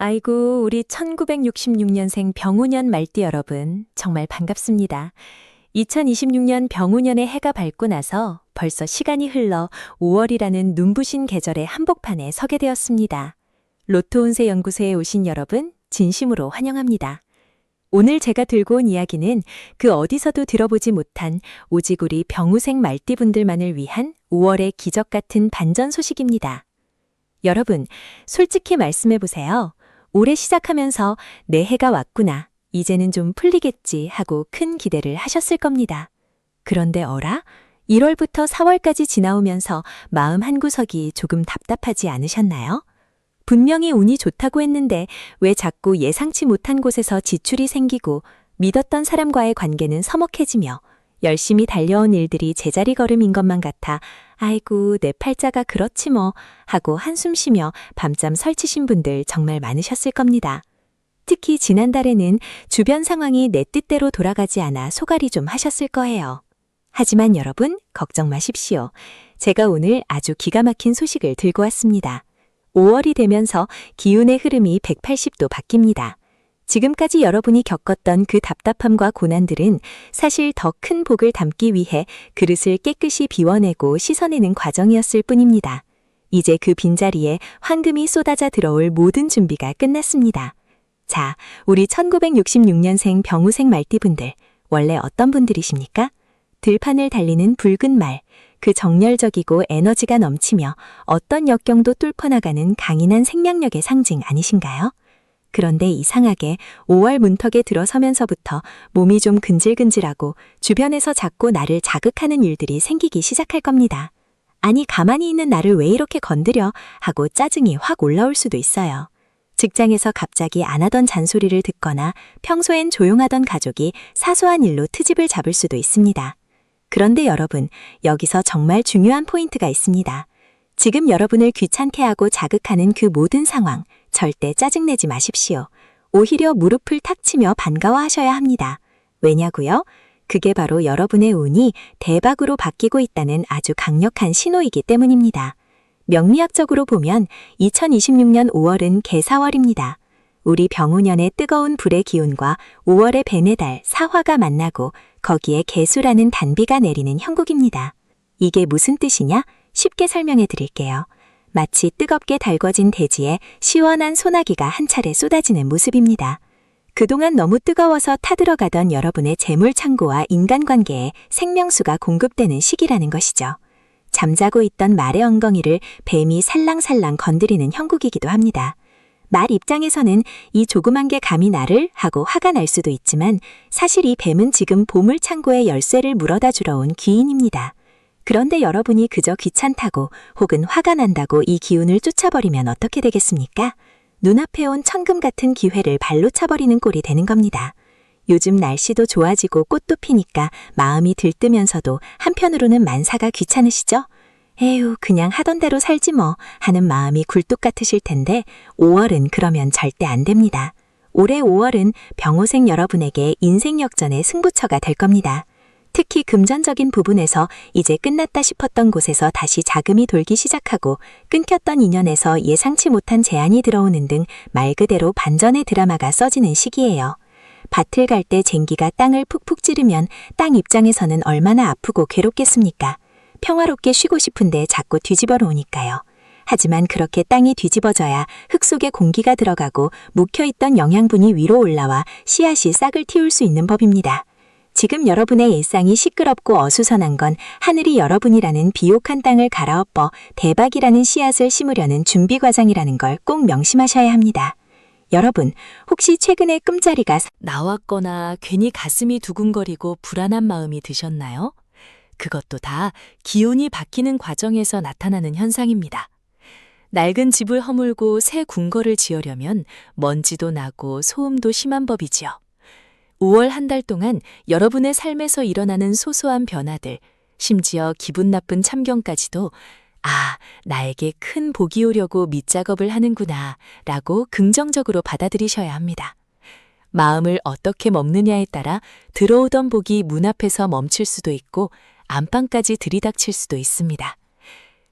아이고, 우리 1966년생 병우년 말띠 여러분, 정말 반갑습니다. 2026년 병우년의 해가 밝고 나서 벌써 시간이 흘러 5월이라는 눈부신 계절의 한복판에 서게 되었습니다. 로또 운세 연구소에 오신 여러분, 진심으로 환영합니다. 오늘 제가 들고 온 이야기는 그 어디서도 들어보지 못한 오직 우리 병우생 말띠분들만을 위한 5월의 기적 같은 반전 소식입니다. 여러분, 솔직히 말씀해보세요. 올해 시작하면서 내 해가 왔구나, 이제는 좀 풀리겠지 하고 큰 기대를 하셨을 겁니다. 그런데 어라? 1월부터 4월까지 지나오면서 마음 한구석이 조금 답답하지 않으셨나요? 분명히 운이 좋다고 했는데 왜 자꾸 예상치 못한 곳에서 지출이 생기고 믿었던 사람과의 관계는 서먹해지며 열심히 달려온 일들이 제자리 걸음인 것만 같아 아이고 내 팔자가 그렇지 뭐 하고 한숨 쉬며 밤잠 설치신 분들 정말 많으셨을 겁니다. 특히 지난달에는 주변 상황이 내 뜻대로 돌아가지 않아 소갈이 좀 하셨을 거예요. 하지만 여러분 걱정 마십시오. 제가 오늘 아주 기가 막힌 소식을 들고 왔습니다. 5월이 되면서 기운의 흐름이 180도 바뀝니다. 지금까지 여러분이 겪었던 그 답답함과 고난들은 사실 더 큰 복을 담기 위해 그릇을 깨끗이 비워내고 씻어내는 과정이었을 뿐입니다. 이제 그 빈자리에 황금이 쏟아져 들어올 모든 준비가 끝났습니다. 자, 우리 1966년생 병우생 말띠분들, 원래 어떤 분들이십니까? 들판을 달리는 붉은 말, 그 정열적이고 에너지가 넘치며 어떤 역경도 뚫어나가는 강인한 생명력의 상징 아니신가요? 그런데 이상하게 5월 문턱에 들어서면서부터 몸이 좀 근질근질하고 주변에서 자꾸 나를 자극하는 일들이 생기기 시작할 겁니다. 아니 가만히 있는 나를 왜 이렇게 건드려 하고 짜증이 확 올라올 수도 있어요. 직장에서 갑자기 안 하던 잔소리를 듣거나 평소엔 조용하던 가족이 사소한 일로 트집을 잡을 수도 있습니다. 그런데 여러분, 여기서 정말 중요한 포인트가 있습니다. 지금 여러분을 귀찮게 하고 자극하는 그 모든 상황, 절대 짜증내지 마십시오. 오히려 무릎을 탁 치며 반가워하셔야 합니다. 왜냐고요? 그게 바로 여러분의 운이 대박으로 바뀌고 있다는 아주 강력한 신호이기 때문입니다. 명리학적으로 보면 2026년 5월은 개사월입니다. 우리 병우년의 뜨거운 불의 기운과 5월의 뱀의 달, 사화가 만나고 거기에 개수라는 단비가 내리는 형국입니다. 이게 무슨 뜻이냐? 쉽게 설명해 드릴게요. 마치 뜨겁게 달궈진 대지에 시원한 소나기가 한 차례 쏟아지는 모습입니다. 그동안 너무 뜨거워서 타들어가던 여러분의 재물 창고와 인간관계에 생명수가 공급되는 시기라는 것이죠. 잠자고 있던 말의 엉덩이를 뱀이 살랑살랑 건드리는 형국이기도 합니다. 말 입장에서는 이 조그만 게 감히 나를 하고 화가 날 수도 있지만 사실 이 뱀은 지금 보물 창고에 열쇠를 물어다 주러 온 귀인입니다. 그런데 여러분이 그저 귀찮다고 혹은 화가 난다고 이 기운을 쫓아버리면 어떻게 되겠습니까? 눈앞에 온 천금 같은 기회를 발로 차버리는 꼴이 되는 겁니다. 요즘 날씨도 좋아지고 꽃도 피니까 마음이 들뜨면서도 한편으로는 만사가 귀찮으시죠? 에휴, 그냥 하던 대로 살지 뭐 하는 마음이 굴뚝 같으실 텐데 5월은 그러면 절대 안 됩니다. 올해 5월은 병우생 여러분에게 인생 역전의 승부처가 될 겁니다. 특히 금전적인 부분에서 이제 끝났다 싶었던 곳에서 다시 자금이 돌기 시작하고 끊겼던 인연에서 예상치 못한 제안이 들어오는 등 말 그대로 반전의 드라마가 써지는 시기예요. 밭을 갈 때 쟁기가 땅을 푹푹 찌르면 땅 입장에서는 얼마나 아프고 괴롭겠습니까? 평화롭게 쉬고 싶은데 자꾸 뒤집어 놓으니까요. 하지만 그렇게 땅이 뒤집어져야 흙 속에 공기가 들어가고 묵혀있던 영양분이 위로 올라와 씨앗이 싹을 틔울 수 있는 법입니다. 지금 여러분의 일상이 시끄럽고 어수선한 건 하늘이 여러분이라는 비옥한 땅을 갈아엎어 대박이라는 씨앗을 심으려는 준비 과정이라는 걸 꼭 명심하셔야 합니다. 여러분, 혹시 최근에 꿈자리가 나왔거나 괜히 가슴이 두근거리고 불안한 마음이 드셨나요? 그것도 다 기운이 바뀌는 과정에서 나타나는 현상입니다. 낡은 집을 허물고 새 궁궐을 지으려면 먼지도 나고 소음도 심한 법이지요. 5월 한 달 동안 여러분의 삶에서 일어나는 소소한 변화들, 심지어 기분 나쁜 참견까지도 아, 나에게 큰 복이 오려고 밑작업을 하는구나 라고 긍정적으로 받아들이셔야 합니다. 마음을 어떻게 먹느냐에 따라 들어오던 복이 문 앞에서 멈출 수도 있고 안방까지 들이닥칠 수도 있습니다.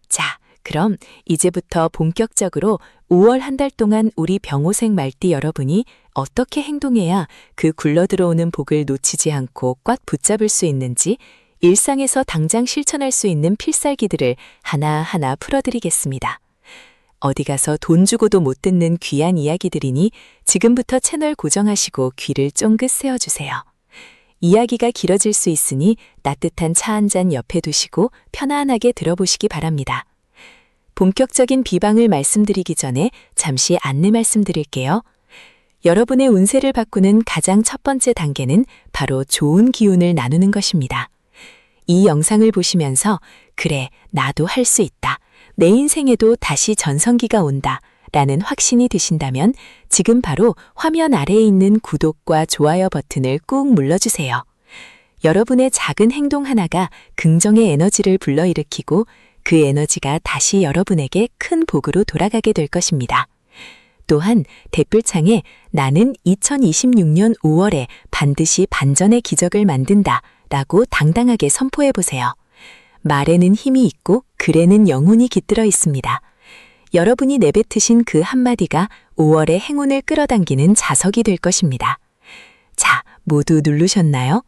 자, 그럼 이제부터 본격적으로 5월 한 달 동안 우리 병호생 말띠 여러분이 어떻게 행동해야 그 굴러들어오는 복을 놓치지 않고 꽉 붙잡을 수 있는지 일상에서 당장 실천할 수 있는 필살기들을 하나하나 풀어드리겠습니다. 어디 가서 돈 주고도 못 듣는 귀한 이야기들이니 지금부터 채널 고정하시고 귀를 쫑긋 세워주세요. 이야기가 길어질 수 있으니 따뜻한 차 한 잔 옆에 두시고 편안하게 들어보시기 바랍니다. 본격적인 비방을 말씀드리기 전에 잠시 안내 말씀드릴게요. 여러분의 운세를 바꾸는 가장 첫 번째 단계는 바로 좋은 기운을 나누는 것입니다. 이 영상을 보시면서 그래, 나도 할 수 있다. 내 인생에도 다시 전성기가 온다. 라는 확신이 드신다면 지금 바로 화면 아래에 있는 구독과 좋아요 버튼을 꾹 눌러주세요. 여러분의 작은 행동 하나가 긍정의 에너지를 불러일으키고 그 에너지가 다시 여러분에게 큰 복으로 돌아가게 될 것입니다. 또한 댓글창에 나는 2026년 5월에 반드시 반전의 기적을 만든다 라고 당당하게 선포해 보세요. 말에는 힘이 있고 글에는 영혼이 깃들어 있습니다. 여러분이 내뱉으신 그 한마디가 5월의 행운을 끌어당기는 자석이 될 것입니다. 자, 모두 누르셨나요?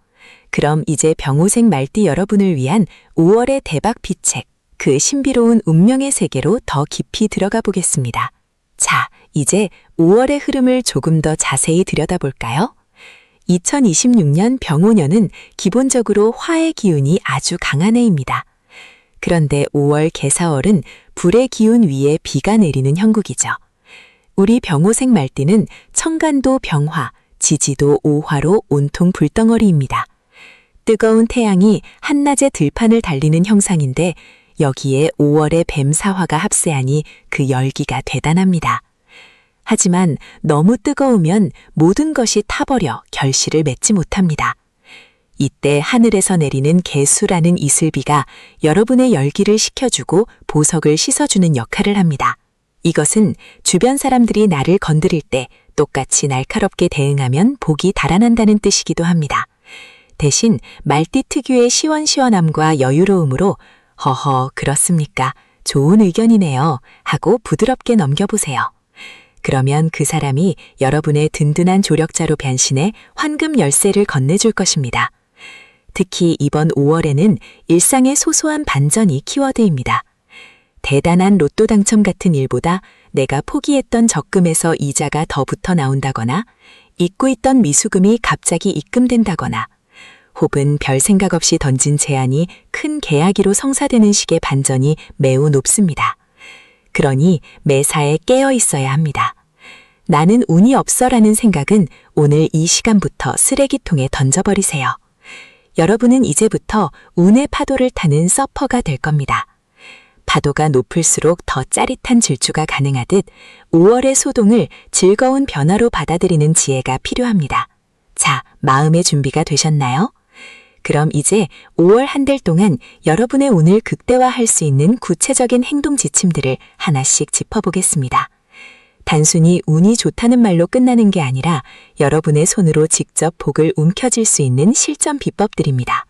그럼 이제 병호생 말띠 여러분을 위한 5월의 대박 비책, 그 신비로운 운명의 세계로 더 깊이 들어가 보겠습니다. 자, 이제 5월의 흐름을 조금 더 자세히 들여다볼까요? 2026년 병호년은 기본적으로 화의 기운이 아주 강한 해입니다. 그런데 5월 개사월은 불의 기운 위에 비가 내리는 형국이죠. 우리 병호생 말띠는 청간도 병화, 지지도 오화로 온통 불덩어리입니다. 뜨거운 태양이 한낮에 들판을 달리는 형상인데 여기에 5월의 뱀사화가 합세하니 그 열기가 대단합니다. 하지만 너무 뜨거우면 모든 것이 타버려 결실을 맺지 못합니다. 이때 하늘에서 내리는 개수라는 이슬비가 여러분의 열기를 식혀주고 보석을 씻어주는 역할을 합니다. 이것은 주변 사람들이 나를 건드릴 때 똑같이 날카롭게 대응하면 복이 달아난다는 뜻이기도 합니다. 대신 말띠 특유의 시원시원함과 여유로움으로 허허, 그렇습니까? 좋은 의견이네요. 하고 부드럽게 넘겨보세요. 그러면 그 사람이 여러분의 든든한 조력자로 변신해 황금 열쇠를 건네줄 것입니다. 특히 이번 5월에는 일상의 소소한 반전이 키워드입니다. 대단한 로또 당첨 같은 일보다 내가 포기했던 적금에서 이자가 더 붙어 나온다거나 잊고 있던 미수금이 갑자기 입금된다거나 혹은 별 생각 없이 던진 제안이 큰 계약이로 성사되는 식의 반전이 매우 높습니다. 그러니 매사에 깨어 있어야 합니다. 나는 운이 없어라는 생각은 오늘 이 시간부터 쓰레기통에 던져버리세요. 여러분은 이제부터 운의 파도를 타는 서퍼가 될 겁니다. 파도가 높을수록 더 짜릿한 질주가 가능하듯 5월의 소동을 즐거운 변화로 받아들이는 지혜가 필요합니다. 자, 마음의 준비가 되셨나요? 그럼 이제 5월 한 달 동안 여러분의 운을 극대화할 수 있는 구체적인 행동 지침들을 하나씩 짚어보겠습니다. 단순히 운이 좋다는 말로 끝나는 게 아니라 여러분의 손으로 직접 복을 움켜쥘 수 있는 실전 비법들입니다.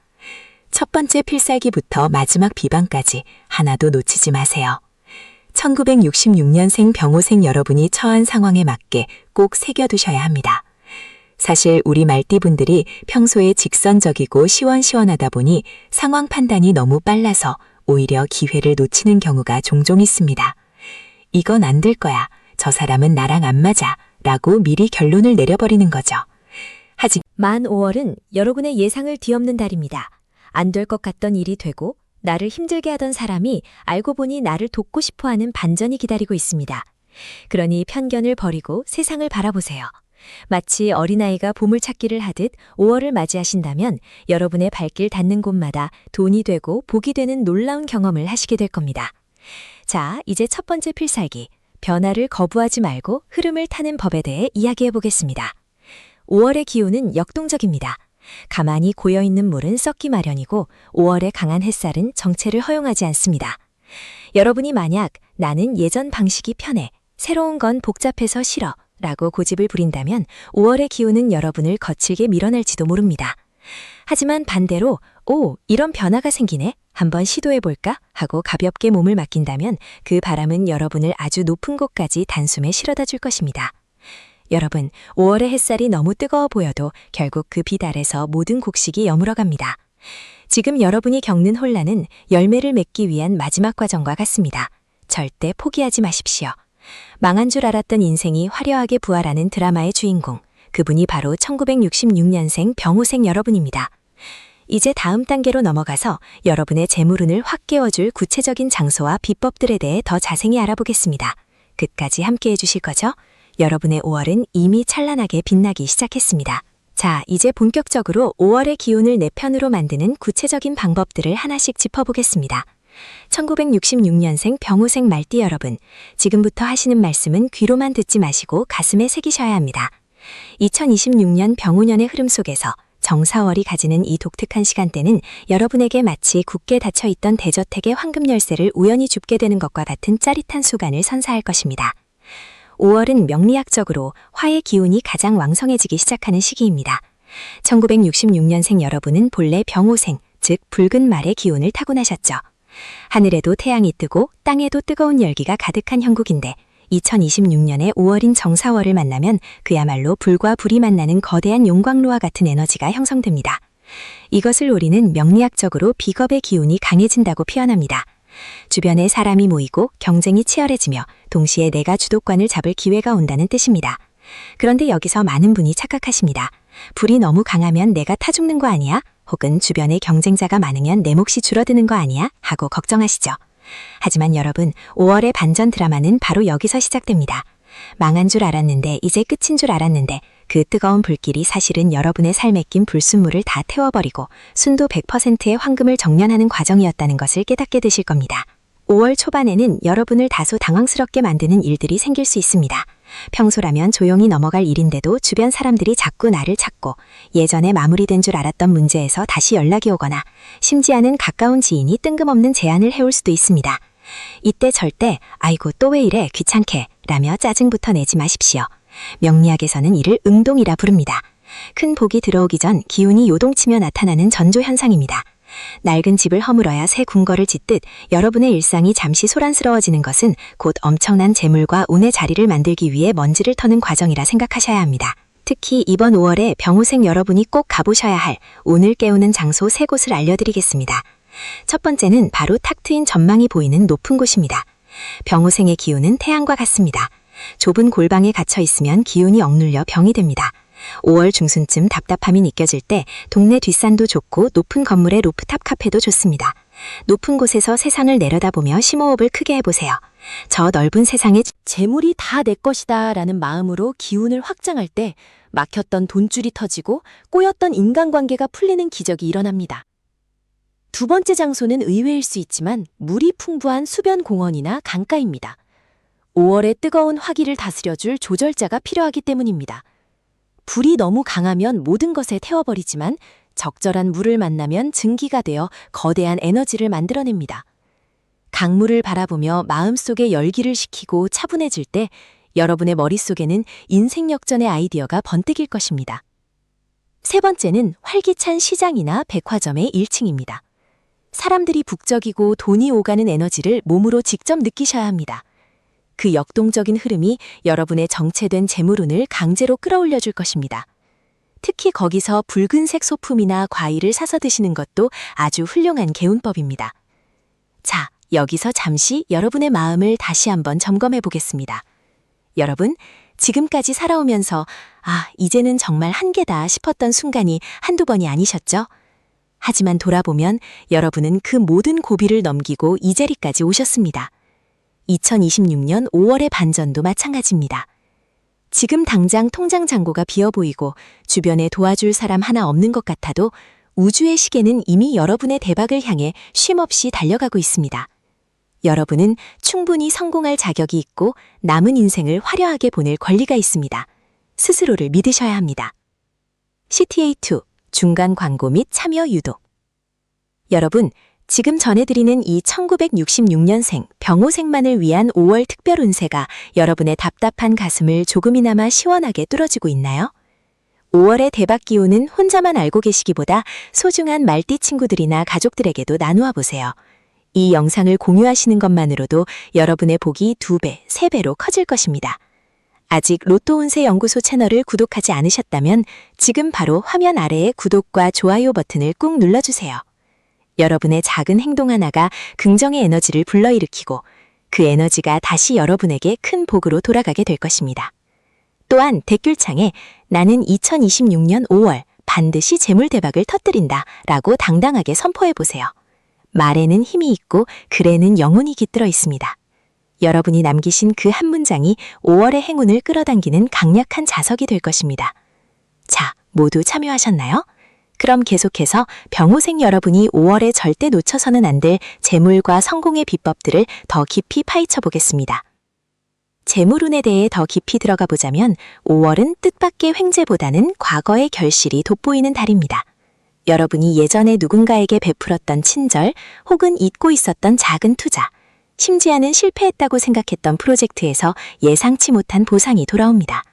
첫 번째 필살기부터 마지막 비방까지 하나도 놓치지 마세요. 1966년생 병호생 여러분이 처한 상황에 맞게 꼭 새겨두셔야 합니다. 사실 우리 말띠분들이 평소에 직선적이고 시원시원하다 보니 상황 판단이 너무 빨라서 오히려 기회를 놓치는 경우가 종종 있습니다. 이건 안 될 거야. 저 사람은 나랑 안 맞아. 라고 미리 결론을 내려버리는 거죠. 만 5월은 여러분의 예상을 뒤엎는 달입니다. 안 될 것 같던 일이 되고 나를 힘들게 하던 사람이 알고 보니 나를 돕고 싶어하는 반전이 기다리고 있습니다. 그러니 편견을 버리고 세상을 바라보세요. 마치 어린아이가 보물찾기를 하듯 5월을 맞이하신다면 여러분의 발길 닿는 곳마다 돈이 되고 복이 되는 놀라운 경험을 하시게 될 겁니다. 자, 이제 첫 번째 필살기, 변화를 거부하지 말고 흐름을 타는 법에 대해 이야기해 보겠습니다. 5월의 기운은 역동적입니다. 가만히 고여있는 물은 썩기 마련이고 5월의 강한 햇살은 정체를 허용하지 않습니다. 여러분이 만약 나는 예전 방식이 편해, 새로운 건 복잡해서 싫어 라고 고집을 부린다면 5월의 기운은 여러분을 거칠게 밀어낼지도 모릅니다. 하지만 반대로 이런 변화가 생기네. 한번 시도해볼까? 하고 가볍게 몸을 맡긴다면 그 바람은 여러분을 아주 높은 곳까지 단숨에 실어다 줄 것입니다. 여러분, 5월의 햇살이 너무 뜨거워 보여도 결국 그 빛 아래서 모든 곡식이 여물어갑니다. 지금 여러분이 겪는 혼란은 열매를 맺기 위한 마지막 과정과 같습니다. 절대 포기하지 마십시오. 망한 줄 알았던 인생이 화려하게 부활하는 드라마의 주인공, 그분이 바로 1966년생 병호생 여러분입니다. 이제 다음 단계로 넘어가서 여러분의 재물운을 확 깨워줄 구체적인 장소와 비법들에 대해 더 자세히 알아보겠습니다. 끝까지 함께 해주실 거죠? 여러분의 5월은 이미 찬란하게 빛나기 시작했습니다. 자, 이제 본격적으로 5월의 기운을 내 편으로 만드는 구체적인 방법들을 하나씩 짚어보겠습니다. 1966년생 병호생 말띠 여러분, 지금부터 하시는 말씀은 귀로만 듣지 마시고 가슴에 새기셔야 합니다. 2026년 병호년의 흐름 속에서 정사월이 가지는 이 독특한 시간대는 여러분에게 마치 굳게 닫혀있던 대저택의 황금 열쇠를 우연히 줍게 되는 것과 같은 짜릿한 순간을 선사할 것입니다. 5월은 명리학적으로 화의 기운이 가장 왕성해지기 시작하는 시기입니다. 1966년생 여러분은 본래 병호생, 즉 붉은 말의 기운을 타고나셨죠. 하늘에도 태양이 뜨고 땅에도 뜨거운 열기가 가득한 형국인데 2026년의 5월인 정사월을 만나면 그야말로 불과 불이 만나는 거대한 용광로와 같은 에너지가 형성됩니다. 이것을 우리는 명리학적으로 비겁의 기운이 강해진다고 표현합니다. 주변에 사람이 모이고 경쟁이 치열해지며 동시에 내가 주도권을 잡을 기회가 온다는 뜻입니다. 그런데 여기서 많은 분이 착각하십니다. 불이 너무 강하면 내가 타 죽는 거 아니야? 혹은 주변에 경쟁자가 많으면 내 몫이 줄어드는 거 아니야? 하고 걱정하시죠. 하지만 여러분, 5월의 반전 드라마는 바로 여기서 시작됩니다. 망한 줄 알았는데, 이제 끝인 줄 알았는데 그 뜨거운 불길이 사실은 여러분의 삶에 낀 불순물을 다 태워버리고 순도 100%의 황금을 정련하는 과정이었다는 것을 깨닫게 되실 겁니다. 5월 초반에는 여러분을 다소 당황스럽게 만드는 일들이 생길 수 있습니다. 평소라면 조용히 넘어갈 일인데도 주변 사람들이 자꾸 나를 찾고 예전에 마무리된 줄 알았던 문제에서 다시 연락이 오거나 심지어는 가까운 지인이 뜬금없는 제안을 해올 수도 있습니다. 이때 절대 아이고 또 왜 이래 귀찮게 라며 짜증부터 내지 마십시오. 명리학에서는 이를 응동이라 부릅니다. 큰 복이 들어오기 전 기운이 요동치며 나타나는 전조 현상입니다. 낡은 집을 허물어야 새 궁궐을 짓듯 여러분의 일상이 잠시 소란스러워지는 것은 곧 엄청난 재물과 운의 자리를 만들기 위해 먼지를 터는 과정이라 생각하셔야 합니다. 특히 이번 5월에 병호생 여러분이 꼭 가보셔야 할 운을 깨우는 장소 3곳을 알려드리겠습니다. 첫 번째는 바로 탁 트인 전망이 보이는 높은 곳입니다. 병호생의 기운은 태양과 같습니다. 좁은 골방에 갇혀 있으면 기운이 억눌려 병이 됩니다. 5월 중순쯤 답답함이 느껴질 때 동네 뒷산도 좋고 높은 건물의 루프탑 카페도 좋습니다. 높은 곳에서 세상을 내려다보며 심호흡을 크게 해보세요. 저 넓은 세상에 재물이 다 내 것이다 라는 마음으로 기운을 확장할 때 막혔던 돈줄이 터지고 꼬였던 인간관계가 풀리는 기적이 일어납니다. 두 번째 장소는 의외일 수 있지만 물이 풍부한 수변 공원이나 강가입니다. 5월의 뜨거운 화기를 다스려줄 조절자가 필요하기 때문입니다. 불이 너무 강하면 모든 것에 태워버리지만 적절한 물을 만나면 증기가 되어 거대한 에너지를 만들어냅니다. 강물을 바라보며 마음속에 열기를 식히고 차분해질 때 여러분의 머릿속에는 인생 역전의 아이디어가 번뜩일 것입니다. 세 번째는 활기찬 시장이나 백화점의 1층입니다. 사람들이 북적이고 돈이 오가는 에너지를 몸으로 직접 느끼셔야 합니다. 그 역동적인 흐름이 여러분의 정체된 재물운을 강제로 끌어올려줄 것입니다. 특히 거기서 붉은색 소품이나 과일을 사서 드시는 것도 아주 훌륭한 개운법입니다. 자, 여기서 잠시 여러분의 마음을 다시 한번 점검해 보겠습니다. 여러분, 지금까지 살아오면서 이제는 정말 한계다 싶었던 순간이 한두 번이 아니셨죠? 하지만 돌아보면 여러분은 그 모든 고비를 넘기고 이 자리까지 오셨습니다. 2026년 5월의 반전도 마찬가지입니다. 지금 당장 통장 잔고가 비어 보이고 주변에 도와줄 사람 하나 없는 것 같아도 우주의 시계는 이미 여러분의 대박을 향해 쉼없이 달려가고 있습니다. 여러분은 충분히 성공할 자격이 있고 남은 인생을 화려하게 보낼 권리가 있습니다. 스스로를 믿으셔야 합니다. CTA2 중간 광고 및 참여 유도. 여러분, 지금 전해드리는 이 1966년생 병호생만을 위한 5월 특별 운세가 여러분의 답답한 가슴을 조금이나마 시원하게 뚫어주고 있나요? 5월의 대박 기운은 혼자만 알고 계시기보다 소중한 말띠 친구들이나 가족들에게도 나누어 보세요. 이 영상을 공유하시는 것만으로도 여러분의 복이 2배, 3배로 커질 것입니다. 아직 로또 운세 연구소 채널을 구독하지 않으셨다면 지금 바로 화면 아래의 구독과 좋아요 버튼을 꾹 눌러주세요. 여러분의 작은 행동 하나가 긍정의 에너지를 불러일으키고 그 에너지가 다시 여러분에게 큰 복으로 돌아가게 될 것입니다. 또한 댓글창에 나는 2026년 5월 반드시 재물 대박을 터뜨린다 라고 당당하게 선포해보세요. 말에는 힘이 있고 글에는 영혼이 깃들어 있습니다. 여러분이 남기신 그 한 문장이 5월의 행운을 끌어당기는 강력한 자석이 될 것입니다. 자, 모두 참여하셨나요? 그럼 계속해서 병호생 여러분이 5월에 절대 놓쳐서는 안 될 재물과 성공의 비법들을 더 깊이 파헤쳐 보겠습니다. 재물운에 대해 더 깊이 들어가 보자면 5월은 뜻밖의 횡재보다는 과거의 결실이 돋보이는 달입니다. 여러분이 예전에 누군가에게 베풀었던 친절 혹은 잊고 있었던 작은 투자, 심지어는 실패했다고 생각했던 프로젝트에서 예상치 못한 보상이 돌아옵니다.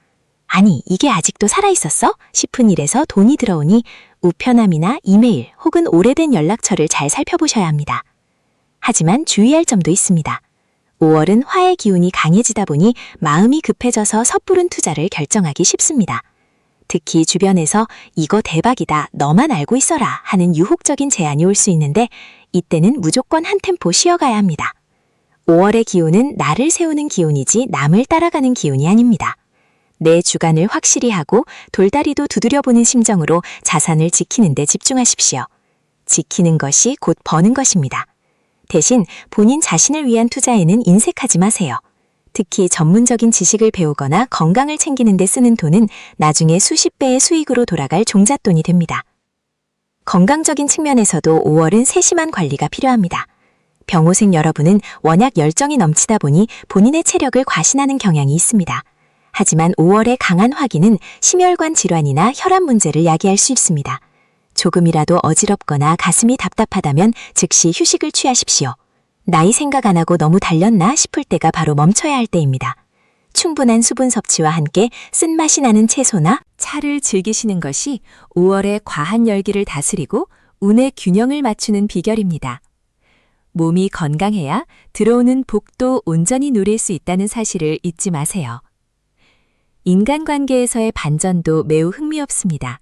아니, 이게 아직도 살아있었어? 싶은 일에서 돈이 들어오니 우편함이나 이메일 혹은 오래된 연락처를 잘 살펴보셔야 합니다. 하지만 주의할 점도 있습니다. 5월은 화의 기운이 강해지다 보니 마음이 급해져서 섣부른 투자를 결정하기 쉽습니다. 특히 주변에서 이거 대박이다, 너만 알고 있어라 하는 유혹적인 제안이 올 수 있는데 이때는 무조건 한 템포 쉬어가야 합니다. 5월의 기운은 나를 세우는 기운이지 남을 따라가는 기운이 아닙니다. 내 주관을 확실히 하고 돌다리도 두드려보는 심정으로 자산을 지키는 데 집중하십시오. 지키는 것이 곧 버는 것입니다. 대신 본인 자신을 위한 투자에는 인색하지 마세요. 특히 전문적인 지식을 배우거나 건강을 챙기는 데 쓰는 돈은 나중에 수십 배의 수익으로 돌아갈 종잣돈이 됩니다. 건강적인 측면에서도 5월은 세심한 관리가 필요합니다. 병호생 여러분은 워낙 열정이 넘치다 보니 본인의 체력을 과신하는 경향이 있습니다. 하지만 5월의 강한 화기는 심혈관 질환이나 혈압 문제를 야기할 수 있습니다. 조금이라도 어지럽거나 가슴이 답답하다면 즉시 휴식을 취하십시오. 나이 생각 안 하고 너무 달렸나 싶을 때가 바로 멈춰야 할 때입니다. 충분한 수분 섭취와 함께 쓴맛이 나는 채소나 차를 즐기시는 것이 5월의 과한 열기를 다스리고 운의 균형을 맞추는 비결입니다. 몸이 건강해야 들어오는 복도 온전히 누릴 수 있다는 사실을 잊지 마세요. 인간관계에서의 반전도 매우 흥미롭습니다.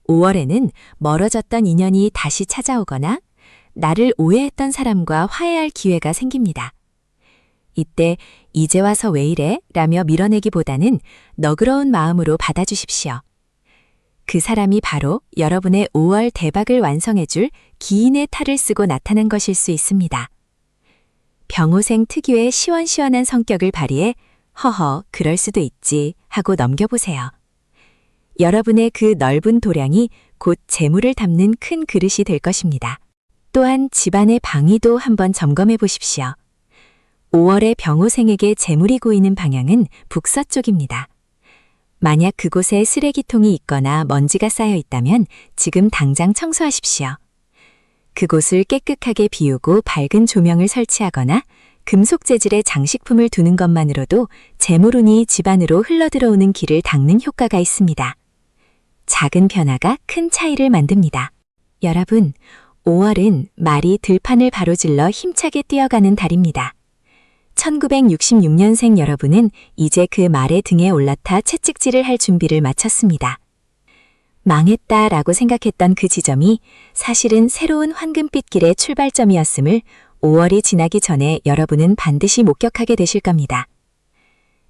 5월에는 멀어졌던 인연이 다시 찾아오거나 나를 오해했던 사람과 화해할 기회가 생깁니다. 이때 이제 와서 왜 이래? 라며 밀어내기보다는 너그러운 마음으로 받아주십시오. 그 사람이 바로 여러분의 5월 대박을 완성해줄 기인의 탈을 쓰고 나타난 것일 수 있습니다. 병호생 특유의 시원시원한 성격을 발휘해 허허, 그럴 수도 있지 하고 넘겨보세요. 여러분의 그 넓은 도량이 곧 재물을 담는 큰 그릇이 될 것입니다. 또한 집안의 방위도 한번 점검해 보십시오. 5월의 병호생에게 재물이 고이는 방향은 북서쪽입니다. 만약 그곳에 쓰레기통이 있거나 먼지가 쌓여 있다면 지금 당장 청소하십시오. 그곳을 깨끗하게 비우고 밝은 조명을 설치하거나 금속 재질의 장식품을 두는 것만으로도 재물운이 집안으로 흘러들어오는 길을 닦는 효과가 있습니다. 작은 변화가 큰 차이를 만듭니다. 여러분, 5월은 말이 들판을 바로질러 힘차게 뛰어가는 달입니다. 1966년생 여러분은 이제 그 말의 등에 올라타 채찍질을 할 준비를 마쳤습니다. 망했다라고 생각했던 그 지점이 사실은 새로운 황금빛 길의 출발점이었음을 5월이 지나기 전에 여러분은 반드시 목격하게 되실 겁니다.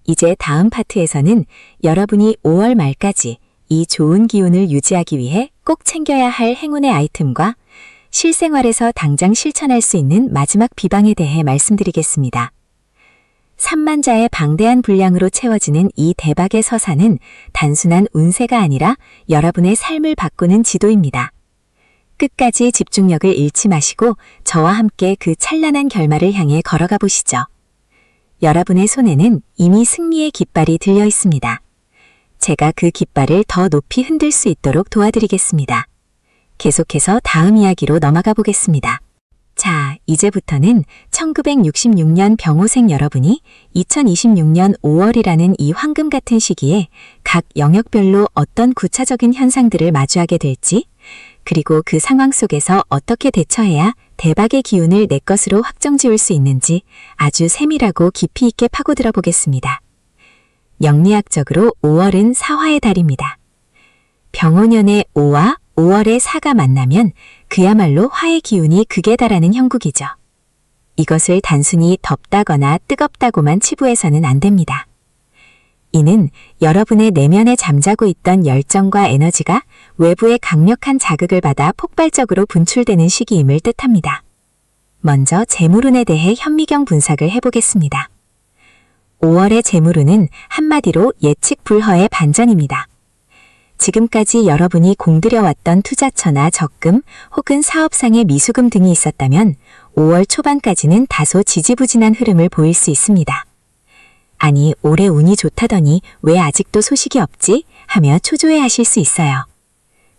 이제 다음 파트에서는 여러분이 5월 말까지 이 좋은 기운을 유지하기 위해 꼭 챙겨야 할 행운의 아이템과 실생활에서 당장 실천할 수 있는 마지막 비방에 대해 말씀드리겠습니다. 3만 자의 방대한 분량으로 채워지는 이 대박의 서사는 단순한 운세가 아니라 여러분의 삶을 바꾸는 지도입니다. 끝까지 집중력을 잃지 마시고 저와 함께 그 찬란한 결말을 향해 걸어가 보시죠. 여러분의 손에는 이미 승리의 깃발이 들려 있습니다. 제가 그 깃발을 더 높이 흔들 수 있도록 도와드리겠습니다. 계속해서 다음 이야기로 넘어가 보겠습니다. 자, 이제부터는 1966년 병호생 여러분이 2026년 5월이라는 이 황금 같은 시기에 각 영역별로 어떤 구체적인 현상들을 마주하게 될지, 그리고 그 상황 속에서 어떻게 대처해야 대박의 기운을 내 것으로 확정지을 수 있는지 아주 세밀하고 깊이 있게 파고들어 보겠습니다. 영리학적으로 5월은 사화의 달입니다. 병호년의 5와 5월의 4가 만나면 그야말로 화의 기운이 극에 달하는 형국이죠. 이것을 단순히 덥다거나 뜨겁다고만 치부해서는 안 됩니다. 이는 여러분의 내면에 잠자고 있던 열정과 에너지가 외부의 강력한 자극을 받아 폭발적으로 분출되는 시기임을 뜻합니다. 먼저 재물운에 대해 현미경 분석을 해보겠습니다. 5월의 재물운은 한마디로 예측 불허의 반전입니다. 지금까지 여러분이 공들여왔던 투자처나 적금 혹은 사업상의 미수금 등이 있었다면 5월 초반까지는 다소 지지부진한 흐름을 보일 수 있습니다. 아니, 올해 운이 좋다더니 왜 아직도 소식이 없지? 하며 초조해하실 수 있어요.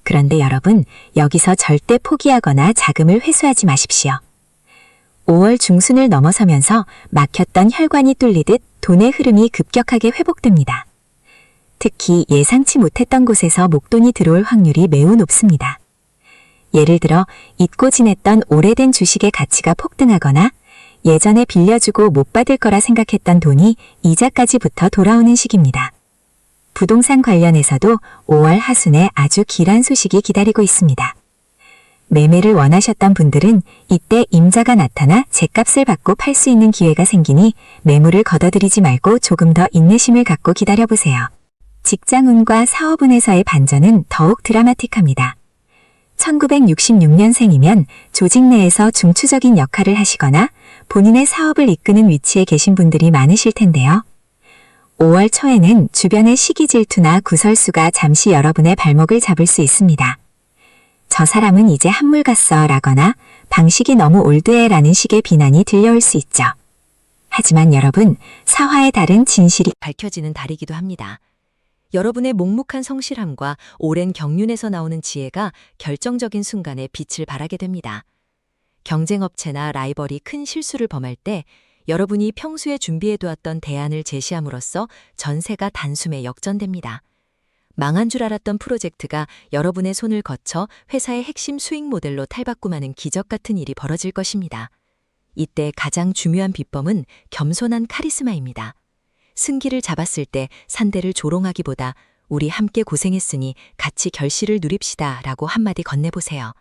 그런데 여러분, 여기서 절대 포기하거나 자금을 회수하지 마십시오. 5월 중순을 넘어서면서 막혔던 혈관이 뚫리듯 돈의 흐름이 급격하게 회복됩니다. 특히 예상치 못했던 곳에서 목돈이 들어올 확률이 매우 높습니다. 예를 들어 잊고 지냈던 오래된 주식의 가치가 폭등하거나 예전에 빌려주고 못 받을 거라 생각했던 돈이 이자까지부터 돌아오는 시기입니다. 부동산 관련해서도 5월 하순에 아주 길한 소식이 기다리고 있습니다. 매매를 원하셨던 분들은 이때 임자가 나타나 제값을 받고 팔 수 있는 기회가 생기니 매물을 걷어들이지 말고 조금 더 인내심을 갖고 기다려보세요. 직장운과 사업운에서의 반전은 더욱 드라마틱합니다. 1966년생이면 조직 내에서 중추적인 역할을 하시거나 본인의 사업을 이끄는 위치에 계신 분들이 많으실 텐데요. 5월 초에는 주변의 시기 질투나 구설수가 잠시 여러분의 발목을 잡을 수 있습니다. 저 사람은 이제 한물 갔어 라거나 방식이 너무 올드해 라는 식의 비난이 들려올 수 있죠. 하지만 여러분, 사화의 달은 진실이 밝혀지는 달이기도 합니다. 여러분의 묵묵한 성실함과 오랜 경륜에서 나오는 지혜가 결정적인 순간에 빛을 발하게 됩니다. 경쟁업체나 라이벌이 큰 실수를 범할 때 여러분이 평소에 준비해두었던 대안을 제시함으로써 전세가 단숨에 역전됩니다. 망한 줄 알았던 프로젝트가 여러분의 손을 거쳐 회사의 핵심 수익 모델로 탈바꿈하는 기적 같은 일이 벌어질 것입니다. 이때 가장 중요한 비법은 겸손한 카리스마입니다. 승기를 잡았을 때 산대를 조롱하기보다 우리 함께 고생했으니 같이 결실을 누립시다 라고 한마디 건네보세요.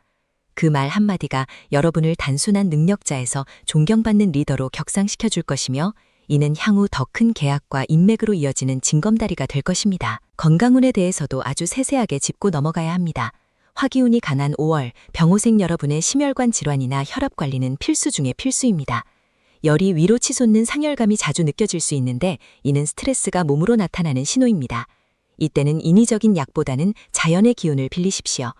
그 말 한마디가 여러분을 단순한 능력자에서 존경받는 리더로 격상시켜 줄 것이며 이는 향후 더 큰 계약과 인맥으로 이어지는 징검다리가 될 것입니다. 건강운에 대해서도 아주 세세하게 짚고 넘어가야 합니다. 화기운이 강한 5월, 병호생 여러분의 심혈관 질환이나 혈압 관리는 필수 중의 필수입니다. 열이 위로 치솟는 상열감이 자주 느껴질 수 있는데 이는 스트레스가 몸으로 나타나는 신호입니다. 이때는 인위적인 약보다는 자연의 기운을 빌리십시오.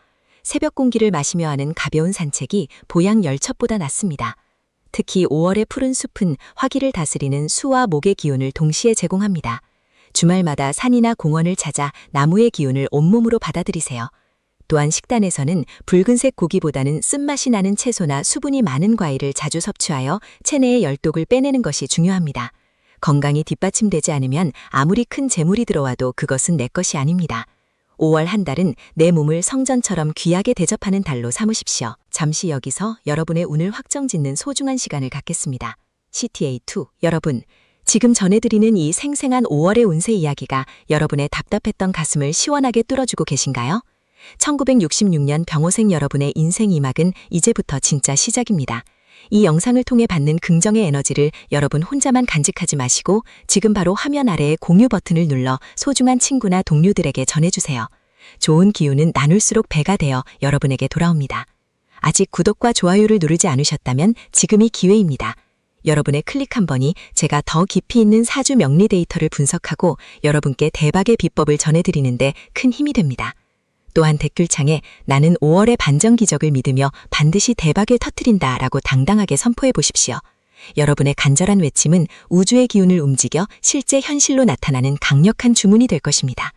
새벽 공기를 마시며 하는 가벼운 산책이 보양 열첩보다 낫습니다. 특히 5월의 푸른 숲은 화기를 다스리는 수와 목의 기운을 동시에 제공합니다. 주말마다 산이나 공원을 찾아 나무의 기운을 온몸으로 받아들이세요. 또한 식단에서는 붉은색 고기보다는 쓴맛이 나는 채소나 수분이 많은 과일을 자주 섭취하여 체내의 열독을 빼내는 것이 중요합니다. 건강이 뒷받침되지 않으면 아무리 큰 재물이 들어와도 그것은 내 것이 아닙니다. 5월 한 달은 내 몸을 성전처럼 귀하게 대접하는 달로 삼으십시오. 잠시 여기서 여러분의 운을 확정짓는 소중한 시간을 갖겠습니다. CTA2 여러분, 지금 전해드리는 이 생생한 5월의 운세 이야기가 여러분의 답답했던 가슴을 시원하게 뚫어주고 계신가요? 1966년 병호생 여러분의 인생 2막은 이제부터 진짜 시작입니다. 이 영상을 통해 받는 긍정의 에너지를 여러분 혼자만 간직하지 마시고 지금 바로 화면 아래의 공유 버튼을 눌러 소중한 친구나 동료들에게 전해주세요. 좋은 기운은 나눌수록 배가 되어 여러분에게 돌아옵니다. 아직 구독과 좋아요를 누르지 않으셨다면 지금이 기회입니다. 여러분의 클릭 한 번이 제가 더 깊이 있는 사주 명리 데이터를 분석하고 여러분께 대박의 비법을 전해드리는데 큰 힘이 됩니다. 또한 댓글창에 나는 5월의 반전 기적을 믿으며 반드시 대박을 터뜨린다 라고 당당하게 선포해 보십시오. 여러분의 간절한 외침은 우주의 기운을 움직여 실제 현실로 나타나는 강력한 주문이 될 것입니다.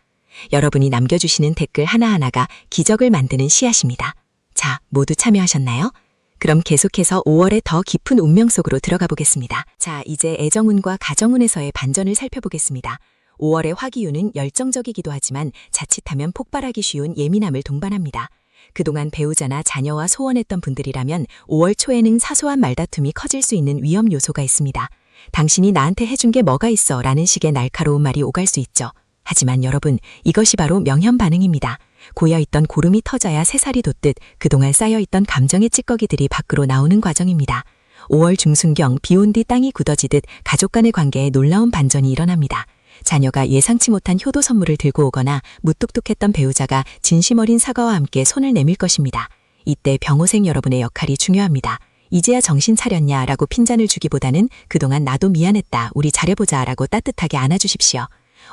여러분이 남겨주시는 댓글 하나하나가 기적을 만드는 씨앗입니다. 자, 모두 참여하셨나요? 그럼 계속해서 5월의 더 깊은 운명 속으로 들어가 보겠습니다. 자, 이제 애정운과 가정운에서의 반전을 살펴보겠습니다. 5월의 화기운은 열정적이기도 하지만 자칫하면 폭발하기 쉬운 예민함을 동반합니다. 그동안 배우자나 자녀와 소원했던 분들이라면 5월 초에는 사소한 말다툼이 커질 수 있는 위험 요소가 있습니다. 당신이 나한테 해준 게 뭐가 있어? 라는 식의 날카로운 말이 오갈 수 있죠. 하지만 여러분, 이것이 바로 명현 반응입니다. 고여있던 고름이 터져야 새살이 돋듯 그동안 쌓여있던 감정의 찌꺼기들이 밖으로 나오는 과정입니다. 5월 중순경 비온 뒤 땅이 굳어지듯 가족 간의 관계에 놀라운 반전이 일어납니다. 자녀가 예상치 못한 효도 선물을 들고 오거나 무뚝뚝했던 배우자가 진심 어린 사과와 함께 손을 내밀 것입니다. 이때 병호생 여러분의 역할이 중요합니다. 이제야 정신 차렸냐 라고 핀잔을 주기보다는 그동안 나도 미안했다, 우리 잘해보자 라고 따뜻하게 안아주십시오.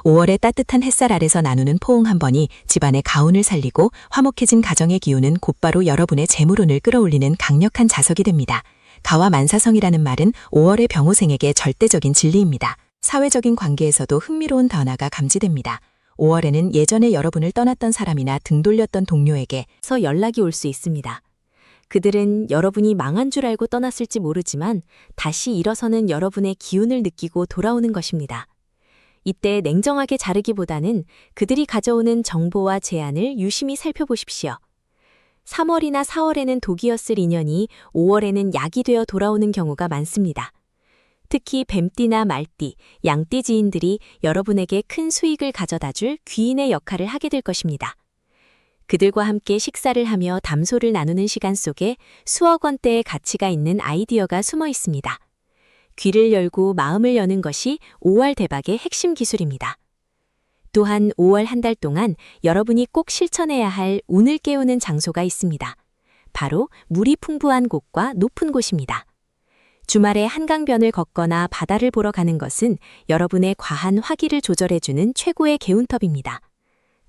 5월의 따뜻한 햇살 아래서 나누는 포옹 한 번이 집안의 가운을 살리고 화목해진 가정의 기운은 곧바로 여러분의 재물운을 끌어올리는 강력한 자석이 됩니다. 가와 만사성이라는 말은 5월의 병호생에게 절대적인 진리입니다. 사회적인 관계에서도 흥미로운 변화가 감지됩니다. 5월에는 예전에 여러분을 떠났던 사람이나 등 돌렸던 동료에게서 연락이 올 수 있습니다. 그들은 여러분이 망한 줄 알고 떠났을지 모르지만 다시 일어서는 여러분의 기운을 느끼고 돌아오는 것입니다. 이때 냉정하게 자르기보다는 그들이 가져오는 정보와 제안을 유심히 살펴보십시오. 3월이나 4월에는 독이었을 인연이 5월에는 약이 되어 돌아오는 경우가 많습니다. 특히 뱀띠나 말띠, 양띠 지인들이 여러분에게 큰 수익을 가져다 줄 귀인의 역할을 하게 될 것입니다. 그들과 함께 식사를 하며 담소를 나누는 시간 속에 수억 원대의 가치가 있는 아이디어가 숨어 있습니다. 귀를 열고 마음을 여는 것이 5월 대박의 핵심 기술입니다. 또한 5월 한 달 동안 여러분이 꼭 실천해야 할 운을 깨우는 장소가 있습니다. 바로 물이 풍부한 곳과 높은 곳입니다. 주말에 한강변을 걷거나 바다를 보러 가는 것은 여러분의 과한 화기를 조절해주는 최고의 개운터입니다.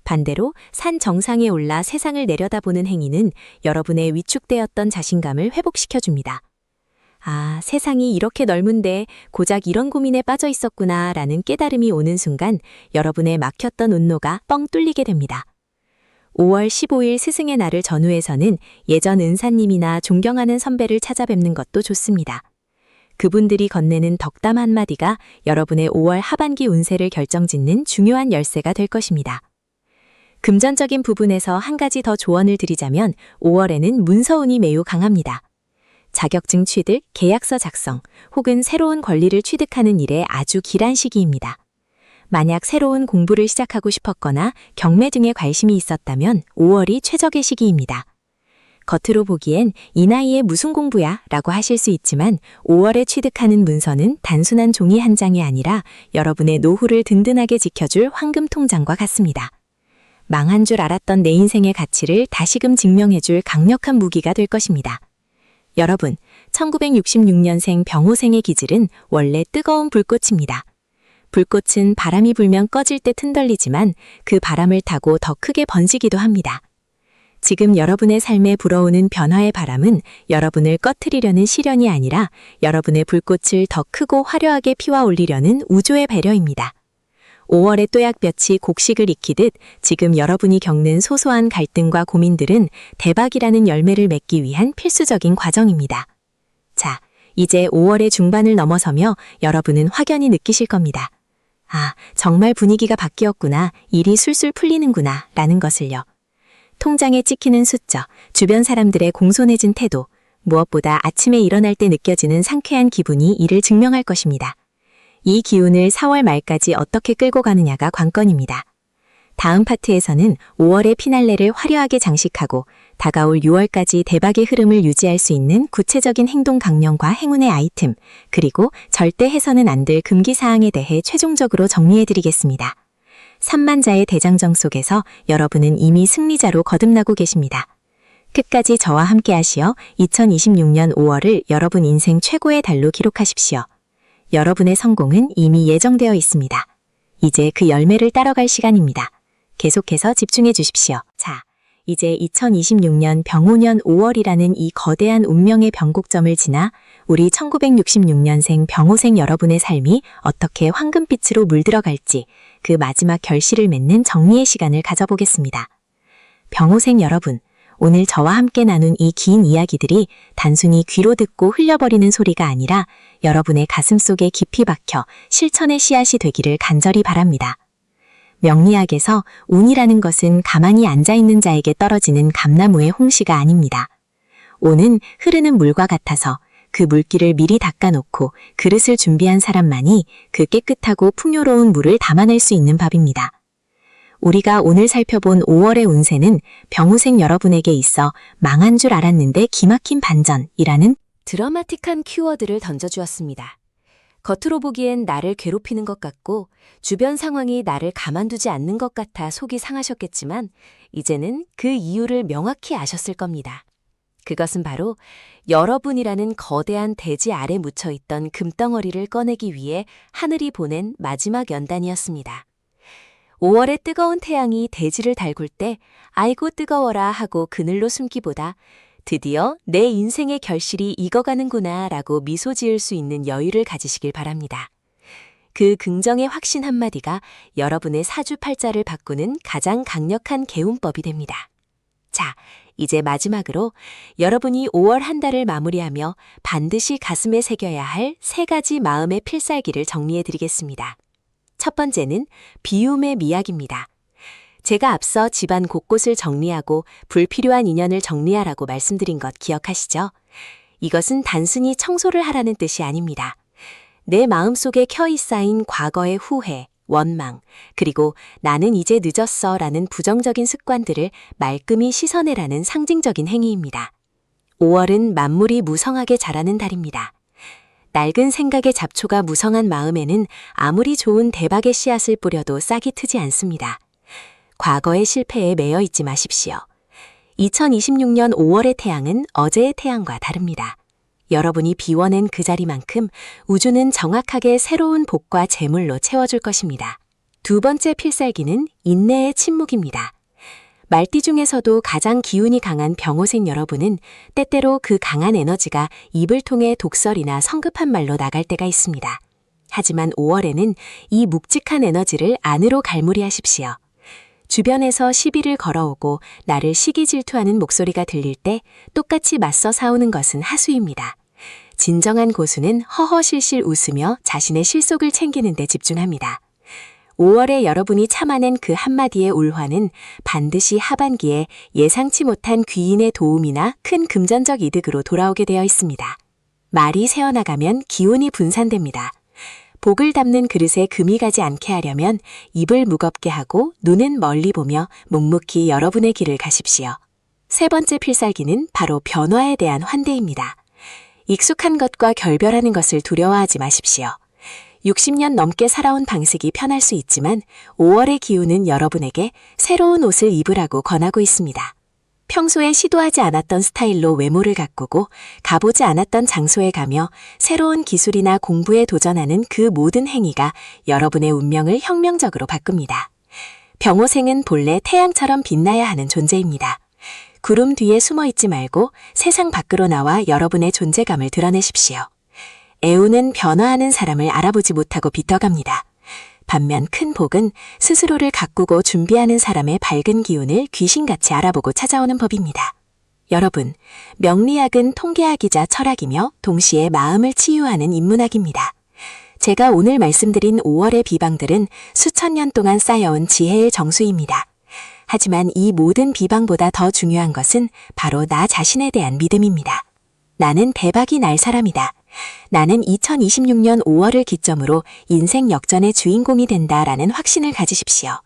반대로 산 정상에 올라 세상을 내려다보는 행위는 여러분의 위축되었던 자신감을 회복시켜줍니다. 아, 세상이 이렇게 넓은데 고작 이런 고민에 빠져 있었구나 라는 깨달음이 오는 순간 여러분의 막혔던 운노가 뻥 뚫리게 됩니다. 5월 15일 스승의 날을 전후해서는 예전 은사님이나 존경하는 선배를 찾아뵙는 것도 좋습니다. 그분들이 건네는 덕담 한마디가 여러분의 5월 하반기 운세를 결정짓는 중요한 열쇠가 될 것입니다. 금전적인 부분에서 한 가지 더 조언을 드리자면 5월에는 문서운이 매우 강합니다. 자격증 취득, 계약서 작성, 혹은 새로운 권리를 취득하는 일에 아주 길한 시기입니다. 만약 새로운 공부를 시작하고 싶었거나 경매 등에 관심이 있었다면 5월이 최적의 시기입니다. 겉으로 보기엔 이 나이에 무슨 공부야? 라고 하실 수 있지만 5월에 취득하는 문서는 단순한 종이 한 장이 아니라 여러분의 노후를 든든하게 지켜줄 황금 통장과 같습니다. 망한 줄 알았던 내 인생의 가치를 다시금 증명해줄 강력한 무기가 될 것입니다. 여러분, 1966년생 병호생의 기질은 원래 뜨거운 불꽃입니다. 불꽃은 바람이 불면 꺼질 때 튼덜리지만 그 바람을 타고 더 크게 번지기도 합니다. 지금 여러분의 삶에 불어오는 변화의 바람은 여러분을 꺼트리려는 시련이 아니라 여러분의 불꽃을 더 크고 화려하게 피워 올리려는 우주의 배려입니다. 5월의 또약볕이 곡식을 익히듯 지금 여러분이 겪는 소소한 갈등과 고민들은 대박이라는 열매를 맺기 위한 필수적인 과정입니다. 자, 이제 5월의 중반을 넘어서며 여러분은 확연히 느끼실 겁니다. 아, 정말 분위기가 바뀌었구나, 일이 술술 풀리는구나 라는 것을요. 통장에 찍히는 숫자, 주변 사람들의 공손해진 태도, 무엇보다 아침에 일어날 때 느껴지는 상쾌한 기분이 이를 증명할 것입니다. 이 기운을 4월 말까지 어떻게 끌고 가느냐가 관건입니다. 다음 파트에서는 5월의 피날레를 화려하게 장식하고 다가올 6월까지 대박의 흐름을 유지할 수 있는 구체적인 행동 강령과 행운의 아이템, 그리고 절대 해서는 안 될 금기사항에 대해 최종적으로 정리해드리겠습니다. 3만자의 대장정 속에서 여러분은 이미 승리자로 거듭나고 계십니다. 끝까지 저와 함께 하시어 2026년 5월을 여러분 인생 최고의 달로 기록하십시오. 여러분의 성공은 이미 예정되어 있습니다. 이제 그 열매를 따라갈 시간입니다. 계속해서 집중해 주십시오. 자, 이제 2026년 병호년 5월이라는 이 거대한 운명의 변곡점을 지나 우리 1966년생 병호생 여러분의 삶이 어떻게 황금빛으로 물들어갈지 그 마지막 결실을 맺는 정리의 시간을 가져보겠습니다. 병호생 여러분, 오늘 저와 함께 나눈 이 긴 이야기들이 단순히 귀로 듣고 흘려버리는 소리가 아니라 여러분의 가슴 속에 깊이 박혀 실천의 씨앗이 되기를 간절히 바랍니다. 명리학에서 운이라는 것은 가만히 앉아있는 자에게 떨어지는 감나무의 홍시가 아닙니다. 운은 흐르는 물과 같아서 그 물기를 미리 닦아놓고 그릇을 준비한 사람만이 그 깨끗하고 풍요로운 물을 담아낼 수 있는 밥입니다. 우리가 오늘 살펴본 5월의 운세는 병우생 여러분에게 있어 망한 줄 알았는데 기막힌 반전이라는 드라마틱한 키워드를 던져주었습니다. 겉으로 보기엔 나를 괴롭히는 것 같고 주변 상황이 나를 가만두지 않는 것 같아 속이 상하셨겠지만 이제는 그 이유를 명확히 아셨을 겁니다. 그것은 바로 여러분이라는 거대한 대지 아래 묻혀있던 금덩어리를 꺼내기 위해 하늘이 보낸 마지막 연단이었습니다. 5월의 뜨거운 태양이 대지를 달굴 때 아이고 뜨거워라 하고 그늘로 숨기보다 드디어 내 인생의 결실이 익어가는구나 라고 미소 지을 수 있는 여유를 가지시길 바랍니다. 그 긍정의 확신 한마디가 여러분의 사주팔자를 바꾸는 가장 강력한 개운법이 됩니다. 자, 이제 마지막으로 여러분이 5월 한 달을 마무리하며 반드시 가슴에 새겨야 할 3가지 마음의 필살기를 정리해 드리겠습니다. 첫 번째는 비움의 미학입니다. 제가 앞서 집안 곳곳을 정리하고 불필요한 인연을 정리하라고 말씀드린 것 기억하시죠? 이것은 단순히 청소를 하라는 뜻이 아닙니다. 내 마음속에 켜이 쌓인 과거의 후회, 원망, 그리고 나는 이제 늦었어 라는 부정적인 습관들을 말끔히 씻어내라는 상징적인 행위입니다. 5월은 만물이 무성하게 자라는 달입니다. 낡은 생각의 잡초가 무성한 마음에는 아무리 좋은 대박의 씨앗을 뿌려도 싹이 트지 않습니다. 과거의 실패에 매여 있지 마십시오. 2026년 5월의 태양은 어제의 태양과 다릅니다. 여러분이 비워낸 그 자리만큼 우주는 정확하게 새로운 복과 재물로 채워줄 것입니다. 두 번째 필살기는 인내의 침묵입니다. 말띠 중에서도 가장 기운이 강한 병호생 여러분은 때때로 그 강한 에너지가 입을 통해 독설이나 성급한 말로 나갈 때가 있습니다. 하지만 5월에는 이 묵직한 에너지를 안으로 갈무리하십시오. 주변에서 시비를 걸어오고 나를 시기 질투하는 목소리가 들릴 때 똑같이 맞서 싸우는 것은 하수입니다. 진정한 고수는 허허실실 웃으며 자신의 실속을 챙기는 데 집중합니다. 5월에 여러분이 참아낸 그 한마디의 울화는 반드시 하반기에 예상치 못한 귀인의 도움이나 큰 금전적 이득으로 돌아오게 되어 있습니다. 말이 새어나가면 기운이 분산됩니다. 복을 담는 그릇에 금이 가지 않게 하려면 입을 무겁게 하고 눈은 멀리 보며 묵묵히 여러분의 길을 가십시오. 세 번째 필살기는 바로 변화에 대한 환대입니다. 익숙한 것과 결별하는 것을 두려워하지 마십시오. 60년 넘게 살아온 방식이 편할 수 있지만 5월의 기운은 여러분에게 새로운 옷을 입으라고 권하고 있습니다. 평소에 시도하지 않았던 스타일로 외모를 가꾸고 가보지 않았던 장소에 가며 새로운 기술이나 공부에 도전하는 그 모든 행위가 여러분의 운명을 혁명적으로 바꿉니다. 병호생은 본래 태양처럼 빛나야 하는 존재입니다. 구름 뒤에 숨어있지 말고 세상 밖으로 나와 여러분의 존재감을 드러내십시오. 애우는 변화하는 사람을 알아보지 못하고 비터갑니다. 반면 큰 복은 스스로를 가꾸고 준비하는 사람의 밝은 기운을 귀신같이 알아보고 찾아오는 법입니다. 여러분, 명리학은 통계학이자 철학이며 동시에 마음을 치유하는 인문학입니다. 제가 오늘 말씀드린 5월의 비방들은 수천 년 동안 쌓여온 지혜의 정수입니다. 하지만 이 모든 비방보다 더 중요한 것은 바로 나 자신에 대한 믿음입니다. 나는 대박이 날 사람이다. 나는 2026년 5월을 기점으로 인생 역전의 주인공이 된다라는 확신을 가지십시오.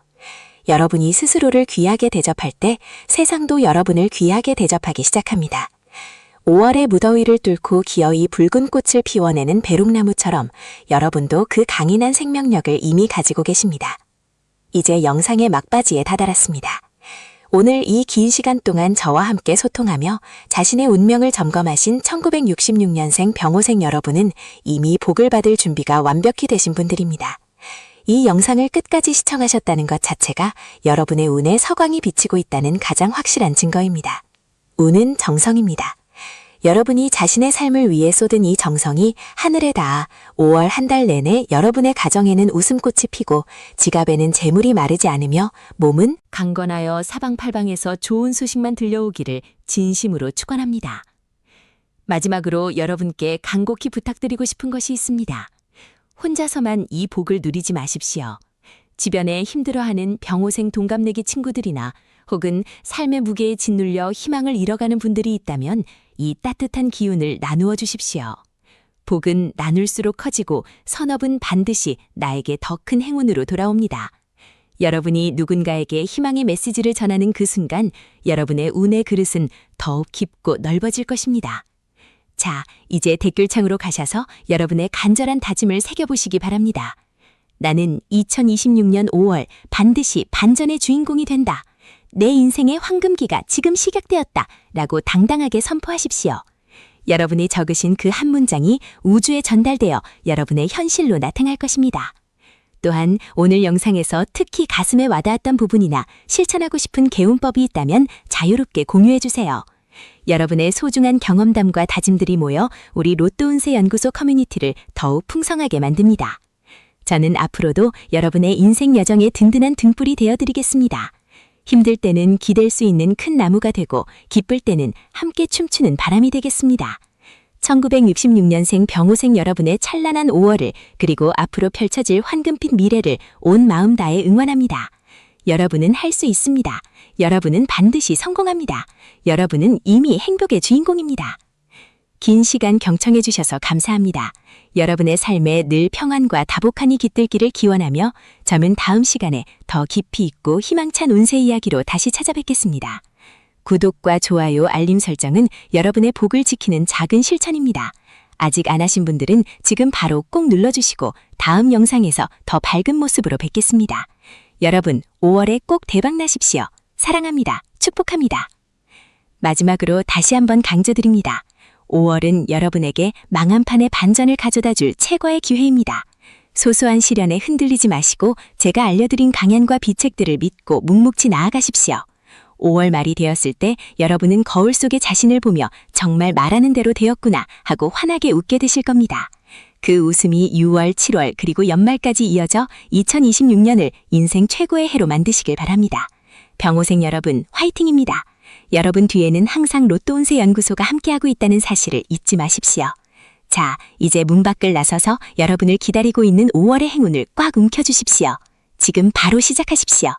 여러분이 스스로를 귀하게 대접할 때 세상도 여러분을 귀하게 대접하기 시작합니다. 5월의 무더위를 뚫고 기어이 붉은 꽃을 피워내는 배롱나무처럼 여러분도 그 강인한 생명력을 이미 가지고 계십니다. 이제 영상의 막바지에 다다랐습니다. 오늘 이 긴 시간 동안 저와 함께 소통하며 자신의 운명을 점검하신 1966년생 병호생 여러분은 이미 복을 받을 준비가 완벽히 되신 분들입니다. 이 영상을 끝까지 시청하셨다는 것 자체가 여러분의 운에 서광이 비치고 있다는 가장 확실한 증거입니다. 운은 정성입니다. 여러분이 자신의 삶을 위해 쏟은 이 정성이 하늘에 닿아 5월 한 달 내내 여러분의 가정에는 웃음꽃이 피고 지갑에는 재물이 마르지 않으며 몸은 강건하여 사방팔방에서 좋은 소식만 들려오기를 진심으로 축원합니다. 마지막으로 여러분께 간곡히 부탁드리고 싶은 것이 있습니다. 혼자서만 이 복을 누리지 마십시오. 주변에 힘들어하는 병호생 동갑내기 친구들이나 혹은 삶의 무게에 짓눌려 희망을 잃어가는 분들이 있다면 이 따뜻한 기운을 나누어 주십시오. 복은 나눌수록 커지고 선업은 반드시 나에게 더 큰 행운으로 돌아옵니다. 여러분이 누군가에게 희망의 메시지를 전하는 그 순간 여러분의 운의 그릇은 더욱 깊고 넓어질 것입니다. 자, 이제 댓글창으로 가셔서 여러분의 간절한 다짐을 새겨보시기 바랍니다. 나는 2026년 5월 반드시 반전의 주인공이 된다. 내 인생의 황금기가 지금 시작되었다. 라고 당당하게 선포하십시오. 여러분이 적으신 그 한 문장이 우주에 전달되어 여러분의 현실로 나타날 것입니다. 또한 오늘 영상에서 특히 가슴에 와닿았던 부분이나 실천하고 싶은 개운법이 있다면 자유롭게 공유해주세요. 여러분의 소중한 경험담과 다짐들이 모여 우리 로또운세 연구소 커뮤니티를 더욱 풍성하게 만듭니다. 저는 앞으로도 여러분의 인생 여정의 든든한 등불이 되어드리겠습니다. 힘들 때는 기댈 수 있는 큰 나무가 되고 기쁠 때는 함께 춤추는 바람이 되겠습니다. 1966년생 병호생 여러분의 찬란한 5월을 그리고 앞으로 펼쳐질 황금빛 미래를 온 마음 다해 응원합니다. 여러분은 할 수 있습니다. 여러분은 반드시 성공합니다. 여러분은 이미 행복의 주인공입니다. 긴 시간 경청해 주셔서 감사합니다. 여러분의 삶에 늘 평안과 다복함이 깃들기를 기원하며 저는 다음 시간에 더 깊이 있고 희망찬 운세 이야기로 다시 찾아뵙겠습니다. 구독과 좋아요, 알림 설정은 여러분의 복을 지키는 작은 실천입니다. 아직 안 하신 분들은 지금 바로 꼭 눌러주시고 다음 영상에서 더 밝은 모습으로 뵙겠습니다. 여러분, 5월에 꼭 대박 나십시오. 사랑합니다. 축복합니다. 마지막으로 다시 한번 강조드립니다. 5월은 여러분에게 망한 판의 반전을 가져다 줄 최고의 기회입니다. 소소한 시련에 흔들리지 마시고 제가 알려드린 강연과 비책들을 믿고 묵묵히 나아가십시오. 5월 말이 되었을 때 여러분은 거울 속의 자신을 보며 정말 말하는 대로 되었구나 하고 환하게 웃게 되실 겁니다. 그 웃음이 6월, 7월 그리고 연말까지 이어져 2026년을 인생 최고의 해로 만드시길 바랍니다. 병호생 여러분, 화이팅입니다. 여러분 뒤에는 항상 로또운세 연구소가 함께하고 있다는 사실을 잊지 마십시오. 자, 이제 문 밖을 나서서 여러분을 기다리고 있는 5월의 행운을 꽉 움켜주십시오. 지금 바로 시작하십시오.